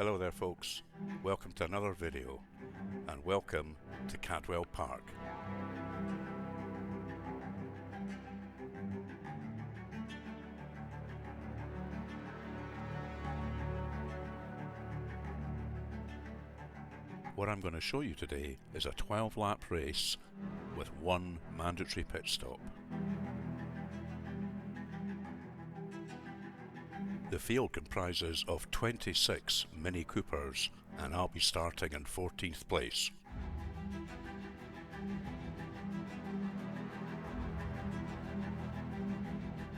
Hello there folks, welcome to another video and welcome to Cadwell Park. What I'm going to show you today is a 12-lap race with one mandatory pit stop. The field comprises of 26 Mini Coopers and I'll be starting in 14th place.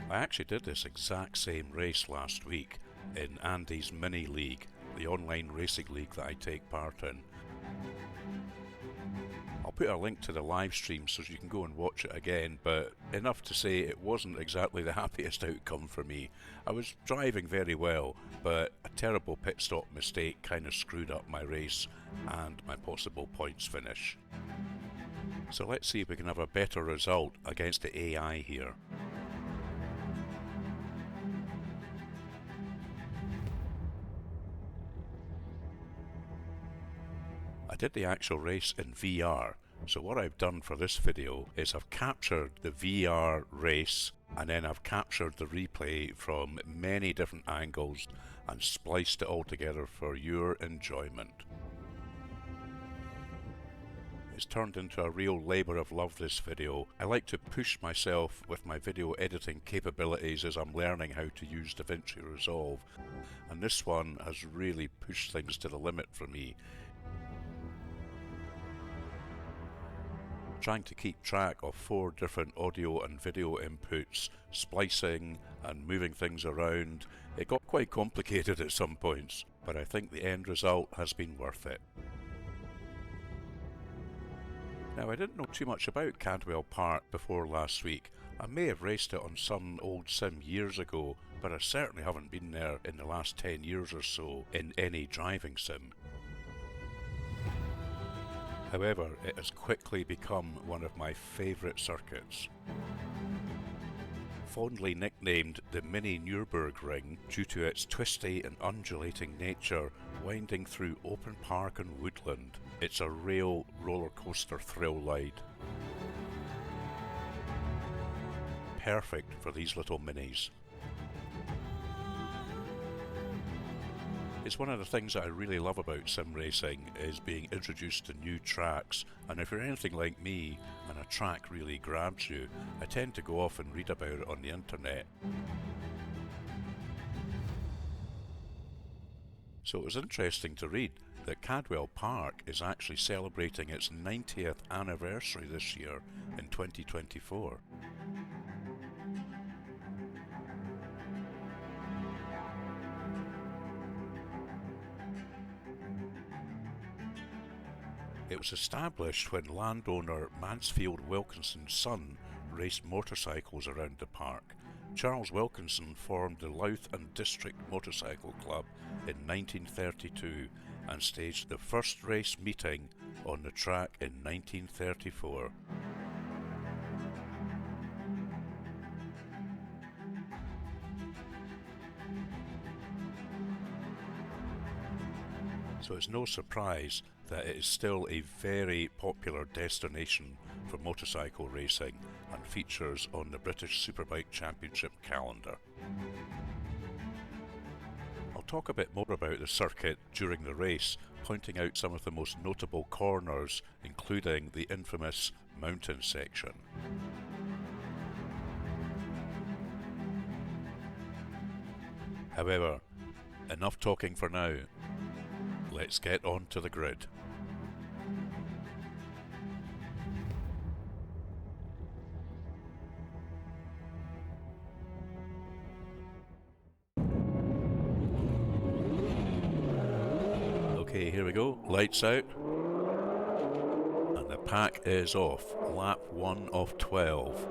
I actually did this exact same race last week in Andy's Mini League, the online racing league that I take part in. I'll put a link to the live stream so you can go and watch it again, but enough to say it wasn't exactly the happiest outcome for me. I was driving very well, but a terrible pit stop mistake kind of screwed up my race and my possible points finish. So let's see if we can have a better result against the AI here. I did the actual race in VR, so what I've done for this video is I've captured the VR race and then I've captured the replay from many different angles and spliced it all together for your enjoyment. It's turned into a real labour of love, this video. I like to push myself with my video editing capabilities as I'm learning how to use DaVinci Resolve, and this one has really pushed things to the limit for me. Trying to keep track of 4 different audio and video inputs, splicing and moving things around, it got quite complicated at some points, but I think the end result has been worth it. Now, I didn't know too much about Cadwell Park before last week. I may have raced it on some old sim years ago, but I certainly haven't been there in the last 10 years or so in any driving sim. However, it has quickly become one of my favourite circuits. Fondly nicknamed the Mini Nürburgring due to its twisty and undulating nature winding through open park and woodland, it's a real roller coaster thrill ride. Perfect for these little minis. It's one of the things that I really love about sim racing is being introduced to new tracks, and if you're anything like me and a track really grabs you, I tend to go off and read about it on the internet. So it was interesting to read that Cadwell Park is actually celebrating its 90th anniversary this year in 2024. It was established when landowner Mansfield Wilkinson's son raced motorcycles around the park. Charles Wilkinson formed the Louth and District Motorcycle Club in 1932 and staged the first race meeting on the track in 1934. So it's no surprise that it is still a very popular destination for motorcycle racing and features on the British Superbike Championship calendar. I'll talk a bit more about the circuit during the race, pointing out some of the most notable corners, including the infamous mountain section. However, enough talking for now. Let's get on to the grid. Okay, here we go. Lights out. And the pack is off. Lap 1 of 12.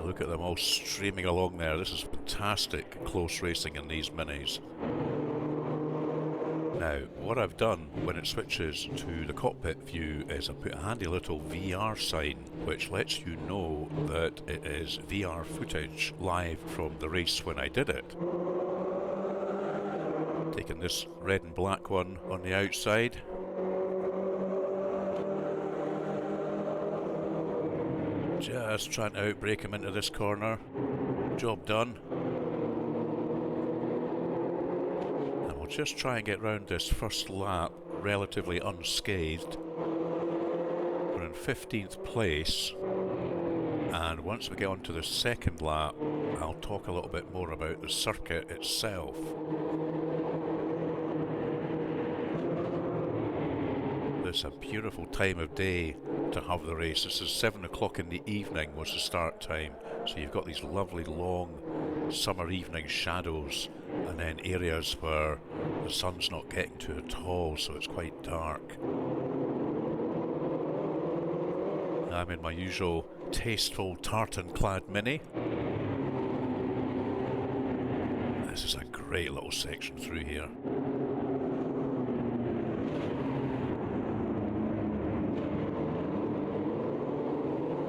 Look at them all streaming along there. This is fantastic close racing in these minis. Now, what I've done when it switches to the cockpit view is I put a handy little VR sign which lets you know that it is VR footage live from the race when I did it. taking this red and black one on the outside. Just trying to outbrake him into this corner. Job done. And we'll just try and get round this first lap relatively unscathed. We're in 15th place. And once we get onto the second lap, I'll talk a little bit more about the circuit itself. It's a beautiful time of day to have the race. This is 7 o'clock in the evening was the start time, so you've got these lovely long summer evening shadows and then areas where the sun's not getting to at all, so it's quite dark. I'm in my usual tasteful tartan clad Mini. This is a great little section through here.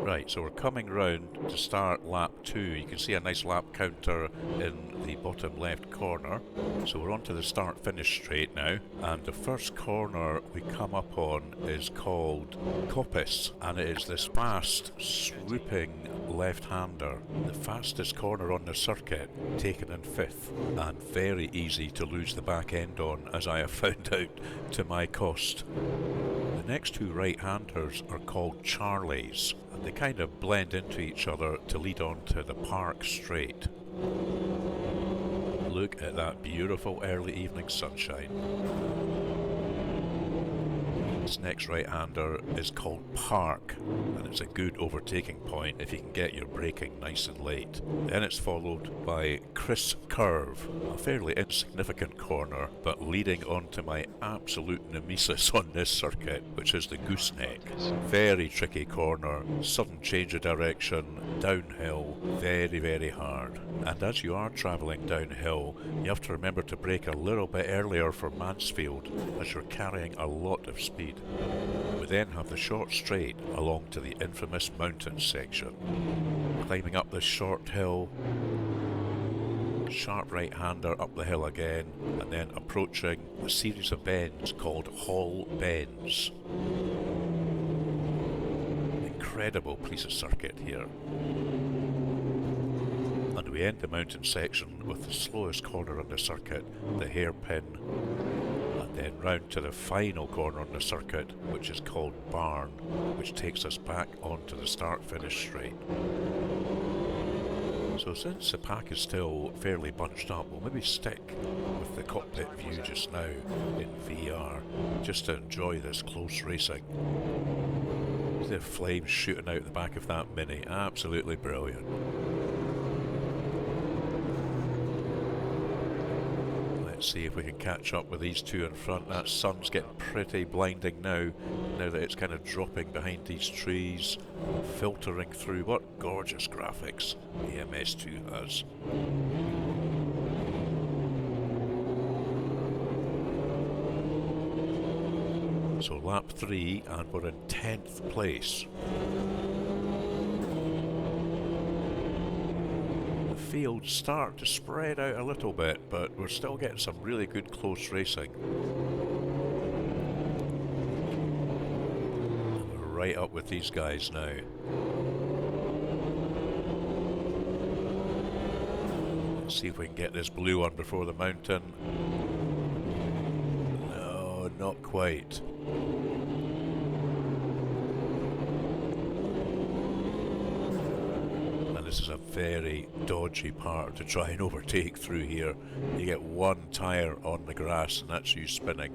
Right, so we're coming round to start lap 2. You can see a nice lap counter in the bottom left corner. So we're on to the start-finish straight now, and the first corner we come up on is called Coppice, and it is this fast, swooping left-hander. The fastest corner on the circuit, taken in 5th, and very easy to lose the back end on, as I have found out to my cost. The next two right-handers are called Charlies, and they kind of blend into each other to lead on to the Park straight. Look at that beautiful early evening sunshine. This next right-hander is called Park, and it's a good overtaking point if you can get your braking nice and late. Then it's followed by Chris Curve, a fairly insignificant corner, but leading on to my absolute nemesis on this circuit, which is the gooseneck. Very tricky corner, sudden change of direction, downhill, very, very hard. And as you are travelling downhill, you have to remember to brake a little bit earlier for Mansfield, as you're carrying a lot of speed. We then have the short straight along to the infamous mountain section. Climbing up this short hill, sharp right-hander up the hill again, and then approaching a series of bends called Hall Bends. Incredible piece of circuit here. And we end the mountain section with the slowest corner on the circuit, the hairpin, and then round to the final corner on the circuit, which is called Barn, which takes us back onto the start-finish straight. So since the pack is still fairly bunched up, we'll maybe stick with the cockpit view just now in VR, just to enjoy this close racing. See the flames shooting out the back of that Mini, absolutely brilliant. Let's see if we can catch up with these two in front. That sun's getting pretty blinding now that it's kind of dropping behind these trees, filtering through. What gorgeous graphics the MS2 has. So lap 3 and we're in 10th place. Fields start to spread out a little bit, but we're still getting some really good close racing. And we're right up with these guys now. Let's see if we can get this blue one before the mountain. No, not quite. This is a very dodgy part to try and overtake through here. You get one tyre on the grass and that's you spinning.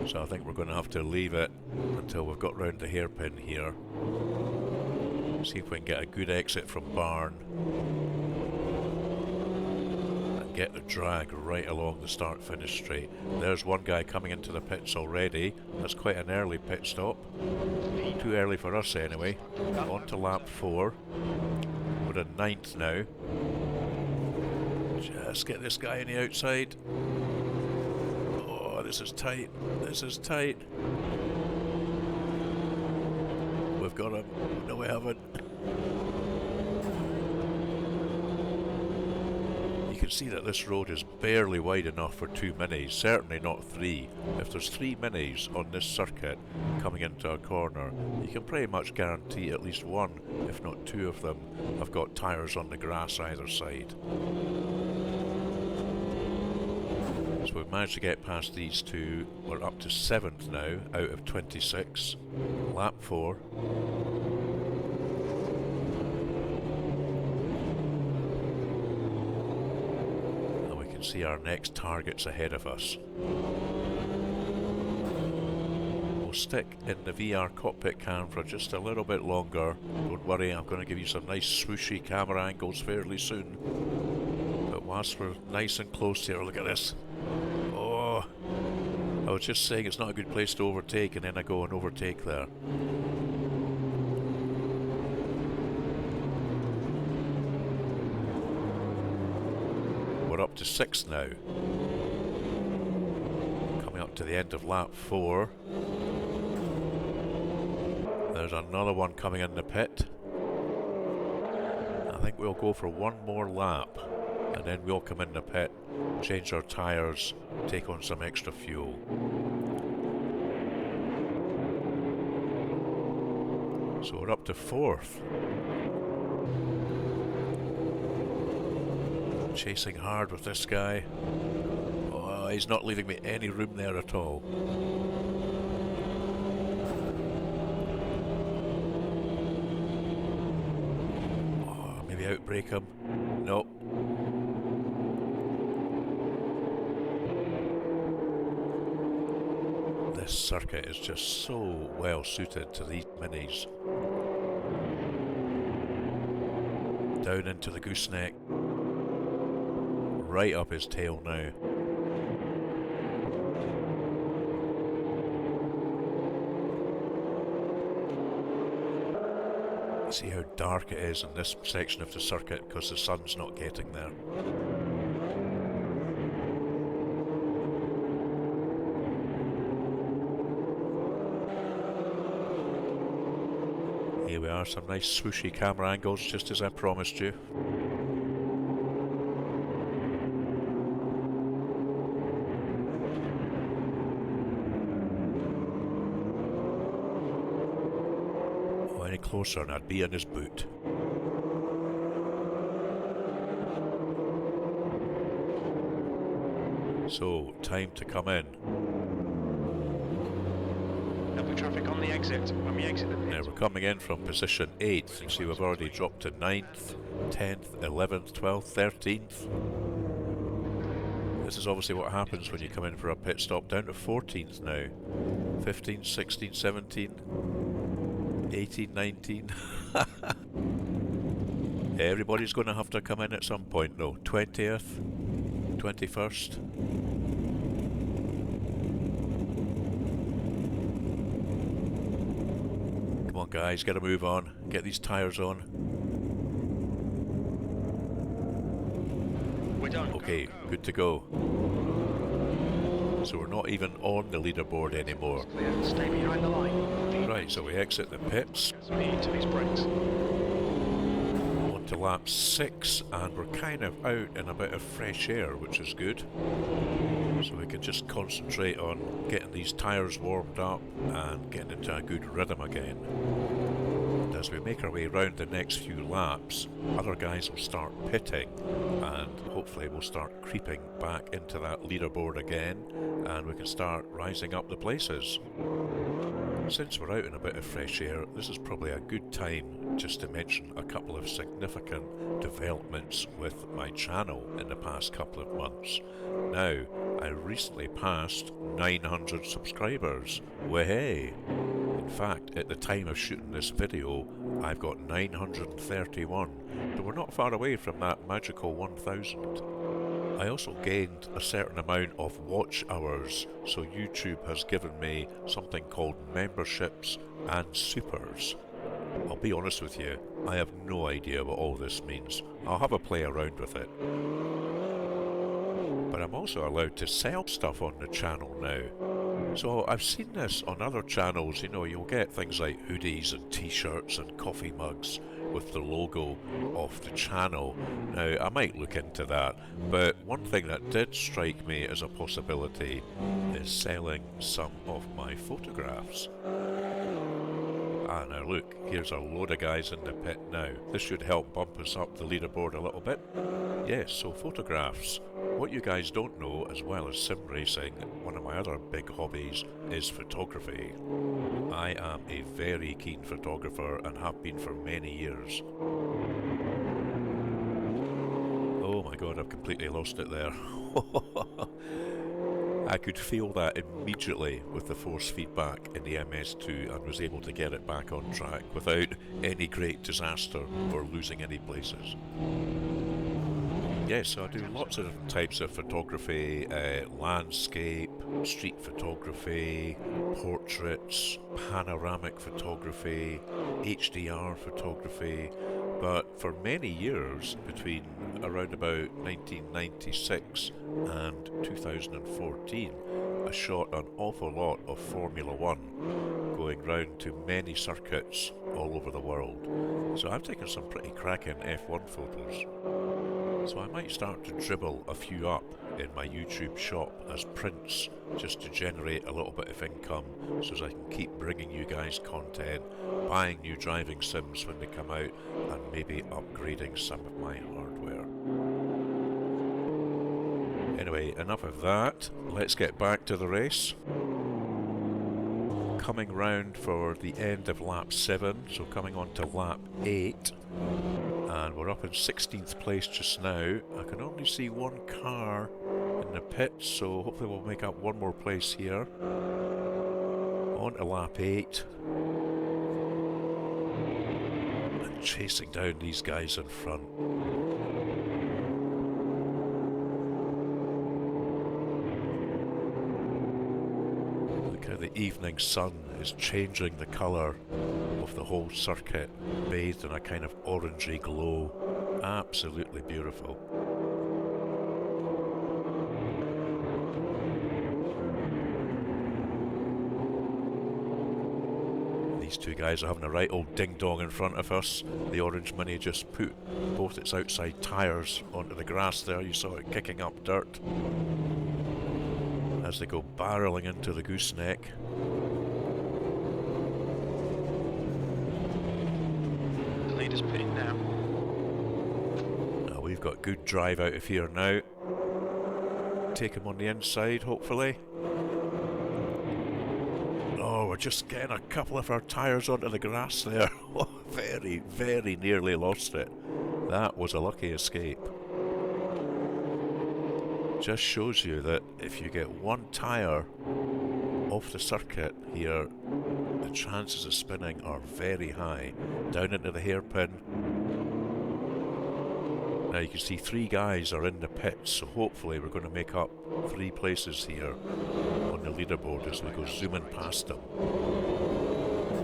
So I think we're going to have to leave it until we've got round the hairpin here. See if we can get a good exit from Barn. And get the drag right along the start-finish straight. There's one guy coming into the pits already. That's quite an early pit stop. Too early for us anyway. On to lap 4. We're in 9th now. Just get this guy on the outside. Oh, this is tight. This is tight. We've got him. No, we haven't. You can see that this road is barely wide enough for 2 minis, certainly not 3. If there's 3 minis on this circuit coming into a corner, you can pretty much guarantee at least one, if not 2 of them, have got tyres on the grass either side. So we've managed to get past these 2. We're up to 7th now out of 26. Lap 4. And we can see our next targets ahead of us. We'll stick in the VR cockpit cam for just a little bit longer. Don't worry, I'm going to give you some nice swooshy camera angles fairly soon. But whilst we're nice and close here, look at this. Oh, I was just saying it's not a good place to overtake, and then I go and overtake there. We're up to 6th now. Coming up to the end of lap 4. There's another one coming in the pit. I think we'll go for one more lap, and then we'll come in the pit, change our tyres, take on some extra fuel. So we're up to 4th. Chasing hard with this guy. Oh, he's not leaving me any room there at all. Oh, maybe outbrake him. Nope. This circuit is just so well suited to these minis. Down into the gooseneck. Right up his tail now. See how dark it is in this section of the circuit because the sun's not getting there. Here we are, some nice swooshy camera angles, just as I promised you. Oh, any closer and I'd be in his boot. So, time to come in. Traffic on the exit when we exit the pit. Now we're coming in from position 8th. You see we've already dropped to 9th, 10th, 11th, 12th, 13th. This is obviously what happens when you come in for a pit stop. Down to 14th now. 15, 16, 17, 18, 19. Everybody's going to have to come in at some point though. 20th, 21st. Come on guys, get a move on, get these tyres on. We're done. Okay, good to go. So we're not even on the leaderboard anymore. Clear. Stay behind the line. Right, so we exit the pits. Speed to these brakes. On to lap 6, and we're kind of out in a bit of fresh air, which is good. So we can just concentrate on getting these tyres warmed up and getting into a good rhythm again. And as we make our way around the next few laps, other guys will start pitting and hopefully we'll start creeping back into that leaderboard again and we can start rising up the places. Since we're out in a bit of fresh air, this is probably a good time just to mention a couple of significant developments with my channel in the past couple of months. Now, I recently passed 900 subscribers. Way! In fact, at the time of shooting this video, I've got 931, so we're not far away from that magical 1000. I also gained a certain amount of watch hours, so YouTube has given me something called memberships and supers. I'll be honest with you, I have no idea what all this means. I'll have a play around with it. But I'm also allowed to sell stuff on the channel now. So I've seen this on other channels, you know, you'll get things like hoodies and t-shirts and coffee mugs. with the logo of the channel. Now, I might look into that, but one thing that did strike me as a possibility is selling some of my photographs. Ah, now look, here's a load of guys in the pit now. This should help bump us up the leaderboard a little bit. Yes, so photographs. What you guys don't know, as well as sim racing, one of my other big hobbies is photography. I am a very keen photographer and have been for many years. Oh my god, I've completely lost it there. I could feel that immediately with the force feedback in the MS2 and was able to get it back on track without any great disaster or losing any places. Yes, so I do lots of different types of photography, landscape, street photography, portraits, panoramic photography, HDR photography, but for many years, between around about 1996 and 2014, I shot an awful lot of Formula One, going round to many circuits all over the world. So I've taken some pretty cracking F1 photos. So I might start to dribble a few up in my YouTube shop as prints, just to generate a little bit of income so as I can keep bringing you guys content, buying new driving sims when they come out, and maybe upgrading some of my hardware. Anyway, enough of that. Let's get back to the race. Coming round for the end of lap 7, so coming on to lap 8. And we're up in 16th place just now. I can only see one car in the pits, so hopefully we'll make up one more place here. On to lap 8. And chasing down these guys in front. Look how the evening sun is changing the colour of the whole circuit, bathed in a kind of orangey glow. Absolutely beautiful. These two guys are having a right old ding-dong in front of us. The orange Mini just put both its outside tyres onto the grass there. You saw it kicking up dirt as they go barrelling into the gooseneck. Leader's pitting now. Now we've got good drive out of here now. Take him on the inside, hopefully. Oh, we're just getting a couple of our tyres onto the grass there. Very, very nearly lost it. That was a lucky escape. Just shows you that if you get one tyre off the circuit here, the chances of spinning are very high. Down into the hairpin. Now you can see 3 guys are in the pits, so hopefully we're going to make up 3 places here on the leaderboard as we go zooming past them.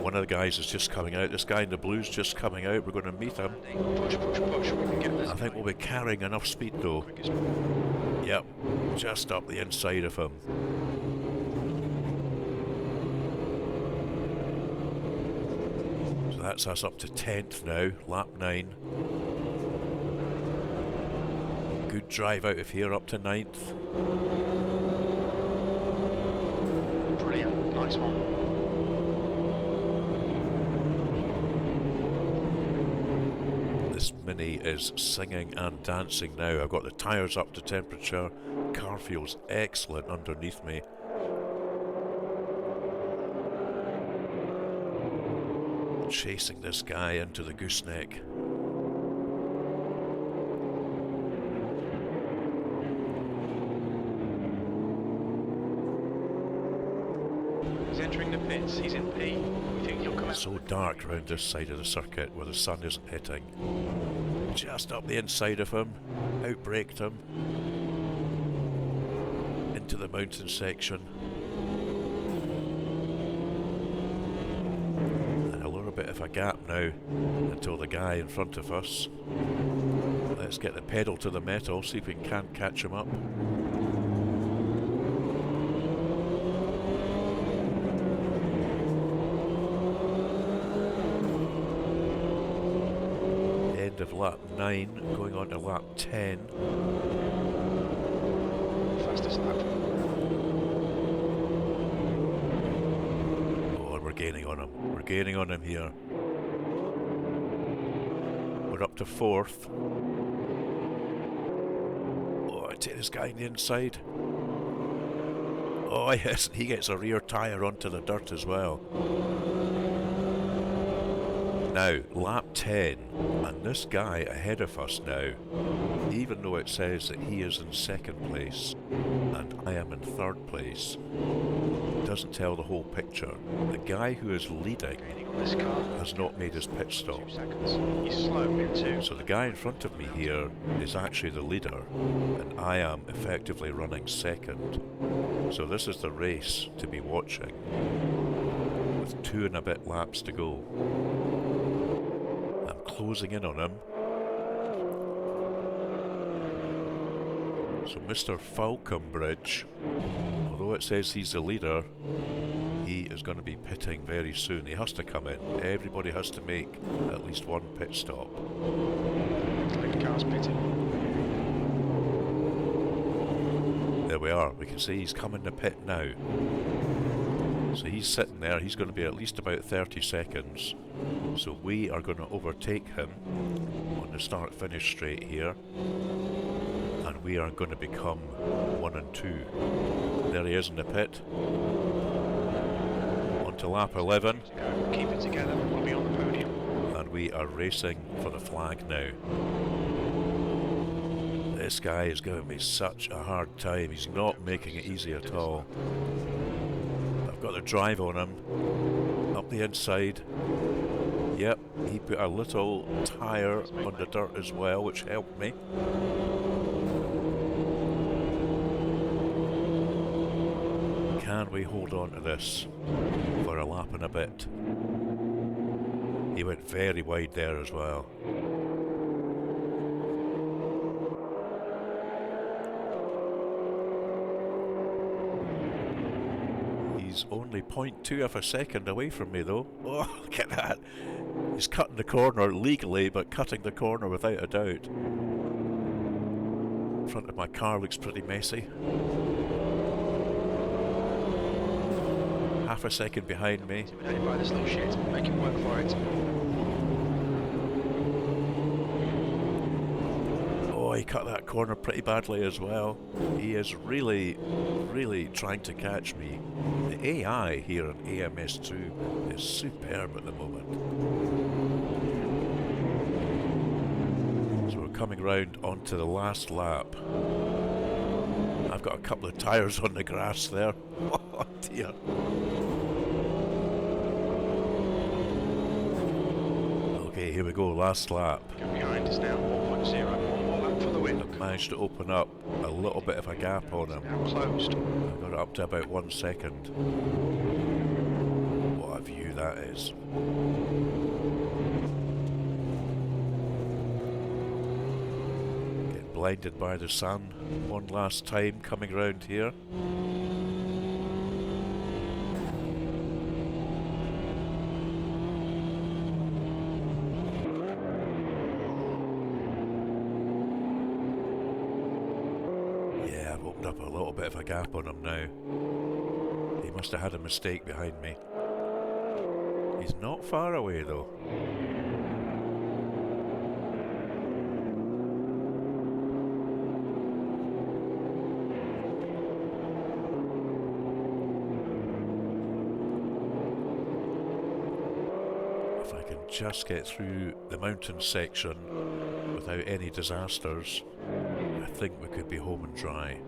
One of the guys is just coming out. This guy in the blue's just coming out. We're going to meet him. Push, push, push. We can get this. I think we'll be carrying enough speed though. Yep, just up the inside of him. So that's us up to 10th now, lap 9. Good drive out of here up to 9th. Brilliant, nice one. This Mini is singing and dancing now. I've got the tyres up to temperature. Car feels excellent underneath me. Chasing this guy into the gooseneck. He's entering the pits. He's in P. We think he'll come out. It's so dark round this side of the circuit where the sun isn't hitting. Just up the inside of him. Outbraked him. Into the mountain section. And a little bit of a gap now until the guy in front of us. Let's get the pedal to the metal, see if we can catch him up. end of lap 9, going on to lap 10. Fastest lap. Oh, and we're gaining on him. We're gaining on him here. We're up to 4th. Oh, I take this guy in the inside. Oh yes, he gets a rear tyre onto the dirt as well. Now, lap 10, and this guy ahead of us now, even though it says that he is in 2nd place and I am in 3rd place, doesn't tell the whole picture. The guy who is leading has not made his pit stop. 2 seconds. He's slow in 2. So the guy in front of me here is actually the leader, and I am effectively running 2nd. So this is the race to be watching, with 2 and a bit laps to go. I'm closing in on him. So Mr. Falconbridge, although it says he's the leader, he is going to be pitting very soon. He has to come in. Everybody has to make at least one pit stop. Like car's pitting. There we are. We can see he's coming to pit now. So he's sitting there. He's going to be at least about 30 seconds. So we are going to overtake him on the start-finish straight here. And we are going to become 1 and 2. There he is in the pit. On to lap 11. Keep it together. We'll be on the podium. And we are racing for the flag now. This guy is giving me such a hard time. He's not making it easy at all. I've got the drive on him. Up the inside. Yep, he put a little tyre on the dirt as well, which helped me. Can we hold on to this for a lap and a bit? He went very wide there as well. He's only 0.2 of a second away from me though. Oh, look at that. He's cutting the corner legally, but cutting the corner without a doubt. Front of my car looks pretty messy. Half a second behind me. Intimidated by this little shit. Make him work for it. Oh, he cut that corner pretty badly as well. He is really, really trying to catch me. The AI here on AMS2 is superb at the moment. So we're coming round onto the last lap. I've got a couple of tyres on the grass there. Oh dear. Okay, here we go, last lap. Get behind us now. 1.0. One more lap for the win. I've managed to open up a little bit of a gap on him. Now closed. I've got it up to about 1 second. What a view that is. Getting blinded by the sun one last time coming round here. Up a little bit of a gap on him now. He must have had a mistake behind me. He's not far away though. If I can just get through the mountain section without any disasters, I think we could be home and dry.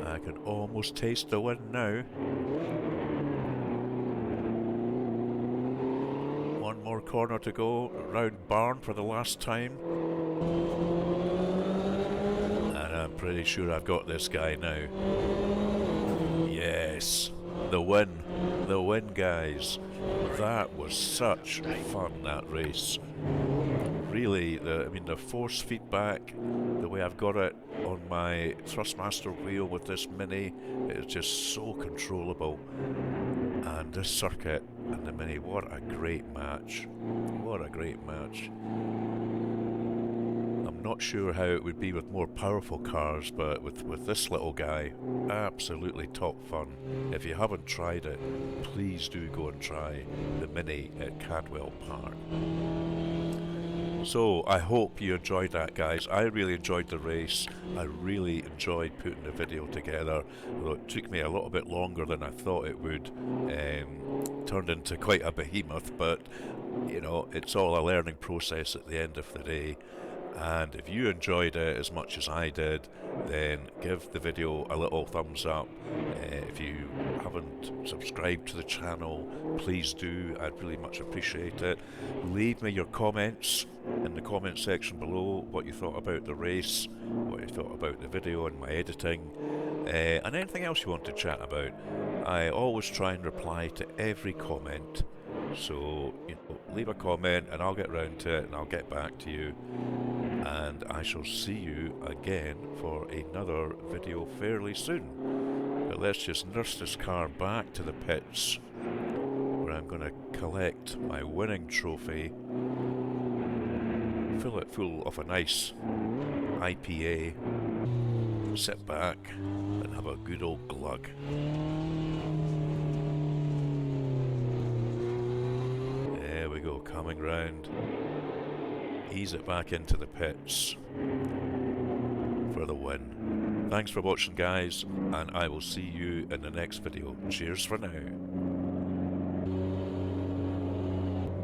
I can almost taste the wind now. One more corner to go, round barn for the last time. And I'm pretty sure I've got this guy now. Yes, the win guys. That was such fun, that race. really, the force feedback, the way I've got it on my Thrustmaster wheel with this Mini, is just so controllable. And this circuit and the Mini, what a great match. What a great match. I'm not sure how it would be with more powerful cars, but with this little guy, absolutely top fun. If you haven't tried it, please do go and try the Mini at Cadwell Park. So I hope you enjoyed that, guys. I really enjoyed the race. I really enjoyed putting the video together, although it took me a little bit longer than I thought it would. Turned into quite a behemoth, but you know, it's all a learning process at the end of the day. And if you enjoyed it as much as I did, then give the video a little thumbs up. If you haven't subscribed to the channel, please do. I'd really much appreciate it. Leave me your comments in the comment section below, what you thought about the race, what you thought about the video and my editing, and anything else you want to chat about. I always try and reply to every comment. So, you know, leave a comment and I'll get round to it and I'll get back to you. And I shall see you again for another video fairly soon. But let's just nurse this car back to the pits, where I'm going to collect my winning trophy, fill it full of a nice IPA, sit back and have a good old glug. There we go, coming round. Ease it back into the pits for the win. Thanks for watching, guys, and I will see you in the next video. Cheers for now.